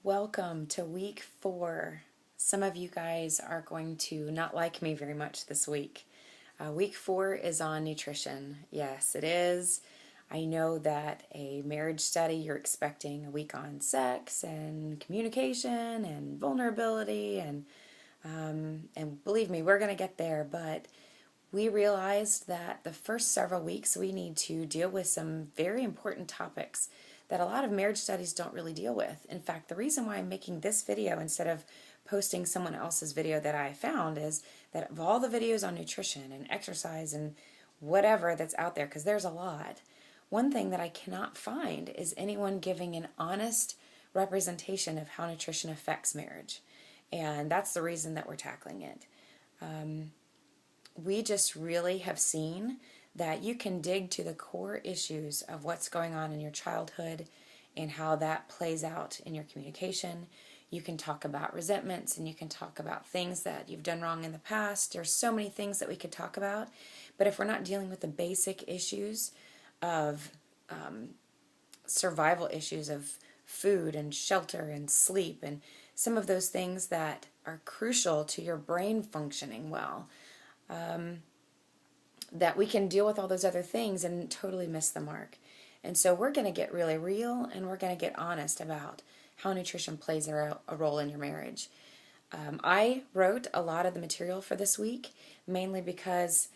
Welcome to week 4. Some of you guys are going to not like me very much this week. Week 4 is on nutrition. Yes, it is. I know that a marriage study, you're expecting a week on sex and communication and vulnerability, and believe me, we're going to get there, but we realized that the first several weeks we need to deal with some very important topics that a lot of marriage studies don't really deal with. In fact, the reason why I'm making this video instead of posting someone else's video that I found is that of all the videos on nutrition and exercise and whatever that's out there, because there's a lot, one thing that I cannot find is anyone giving an honest representation of how nutrition affects marriage. And that's the reason that we're tackling it. We just really have seen that you can dig to the core issues of what's going on in your childhood and how that plays out in your communication. You can talk about resentments and you can talk about things that you've done wrong in the past. There's so many things that we could talk about, but if we're not dealing with the basic issues of survival issues of food and shelter and sleep and some of those things that are crucial to your brain functioning well, that we can deal with all those other things and totally miss the mark. And so we're going to get really real and we're going to get honest about how nutrition plays a role in your marriage. I wrote a lot of the material for this week, mainly because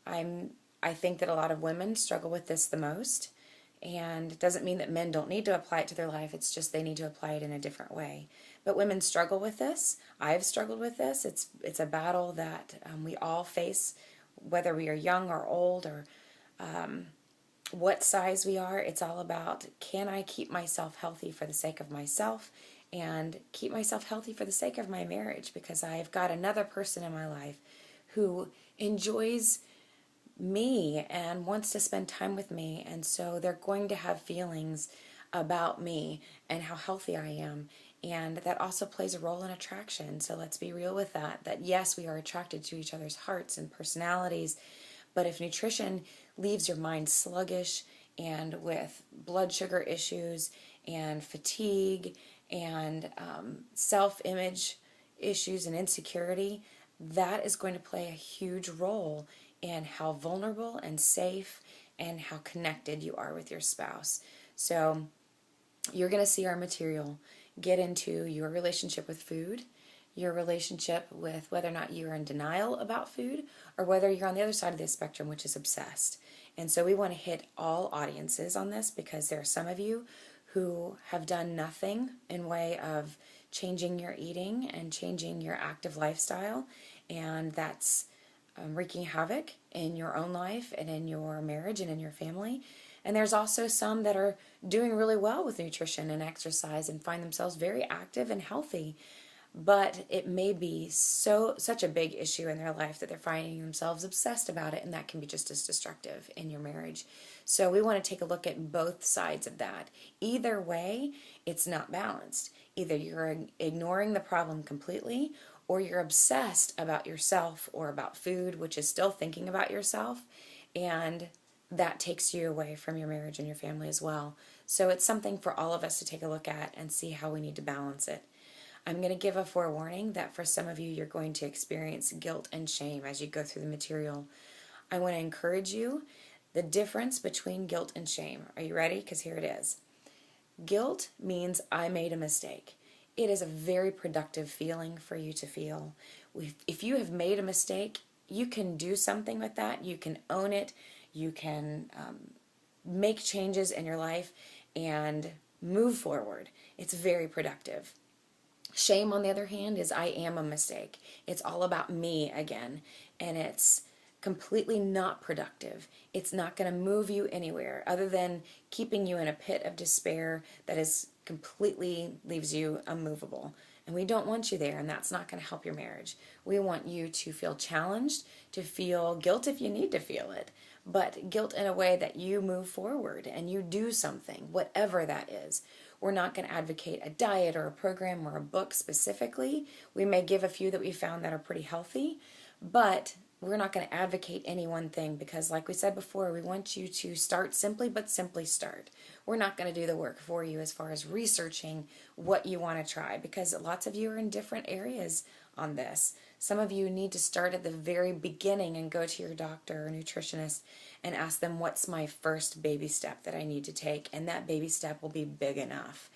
I think that a lot of women struggle with this the most. And it doesn't mean that men don't need to apply it to their life, it's just they need to apply it in a different way. But women struggle with this. I've struggled with this. It's a battle that we all face, whether we are young or old or what size we are. It's all about, can I keep myself healthy for the sake of myself and keep myself healthy for the sake of my marriage, because I've got another person in my life who enjoys me and wants to spend time with me, and so they're going to have feelings about me and how healthy I am, and that also plays a role in attraction. So let's be real with that yes, we are attracted to each other's hearts and personalities, but if nutrition leaves your mind sluggish and with blood sugar issues and fatigue and self-image issues and insecurity, that is going to play a huge role in how vulnerable and safe and how connected you are with your spouse. So you're going to see our material get into your relationship with food, your relationship with whether or not you're in denial about food, or whether you're on the other side of the spectrum, which is obsessed. And so we want to hit all audiences on this, because there are some of you who have done nothing in way of changing your eating and changing your active lifestyle, and that's wreaking havoc in your own life and in your marriage and in your family. And there's also some that are doing really well with nutrition and exercise and find themselves very active and healthy, but it may be such a big issue in their life that they're finding themselves obsessed about it, and that can be just as destructive in your marriage. So we want to take a look at both sides of that. Either way, it's not balanced. Either you're ignoring the problem completely, or you're obsessed about yourself or about food, which is still thinking about yourself, and that takes you away from your marriage and your family as well. So it's something for all of us to take a look at and see how we need to balance it. I'm going to give a forewarning that for some of you, you're going to experience guilt and shame as you go through the material. I want to encourage you the difference between guilt and shame. Are you ready? Because here it is. Guilt means I made a mistake. It is a very productive feeling for you to feel. If you have made a mistake, you can do something with that. You can own it. You can make changes in your life and move forward. It's very productive. Shame, on the other hand, is I am a mistake. It's all about me again, and it's completely not productive. It's not going to move you anywhere other than keeping you in a pit of despair that is completely leaves you immovable. And we don't want you there, and that's not going to help your marriage. We want you to feel challenged, to feel guilt if you need to feel it, but guilt in a way that you move forward and you do something, whatever that is. We're not going to advocate a diet or a program or a book specifically. We may give a few that we found that are pretty healthy, but we're not going to advocate any one thing because, like we said before, we want you to start simply, but simply start. We're not going to do the work for you as far as researching what you want to try, because lots of you are in different areas on this. Some of you need to start at the very beginning and go to your doctor or nutritionist and ask them, what's my first baby step that I need to take? And that baby step will be big enough.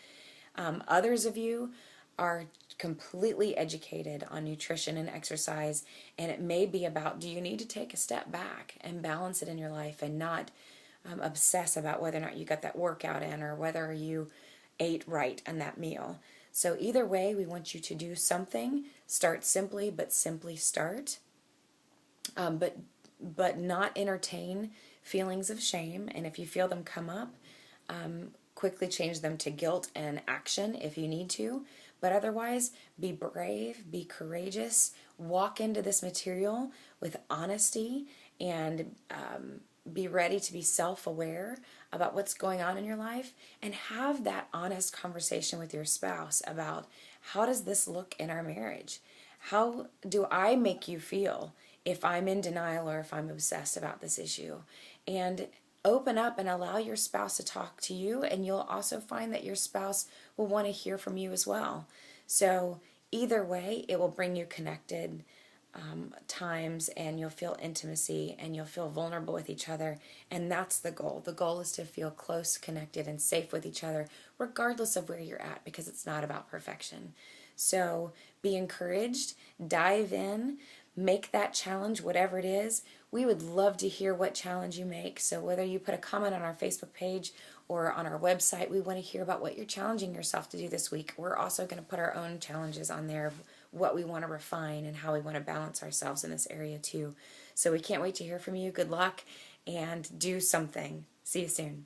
Others of you are completely educated on nutrition and exercise, and it may be about, do you need to take a step back and balance it in your life and not obsess about whether or not you got that workout in or whether you ate right on that meal. So either way, we want you to do something. Start simply, but simply start. But not entertain feelings of shame, and if you feel them come up, quickly change them to guilt and action if you need to. But otherwise, be brave, be courageous, walk into this material with honesty, and be ready to be self-aware about what's going on in your life, and have that honest conversation with your spouse about, how does this look in our marriage? How do I make you feel if I'm in denial or if I'm obsessed about this issue? And open up and allow your spouse to talk to you, and you'll also find that your spouse will want to hear from you as well. So either way, it will bring you connected times, and you'll feel intimacy, and you'll feel vulnerable with each other, and that's the goal. The goal is to feel close, connected, and safe with each other, regardless of where you're at, because it's not about perfection. So be encouraged, dive in, make that challenge, whatever it is. We would love to hear what challenge you make. So whether you put a comment on our Facebook page or on our website, we want to hear about what you're challenging yourself to do this week. We're also going to put our own challenges on there of what we want to refine and how we want to balance ourselves in this area too. So we can't wait to hear from you. Good luck, and do something. See you soon.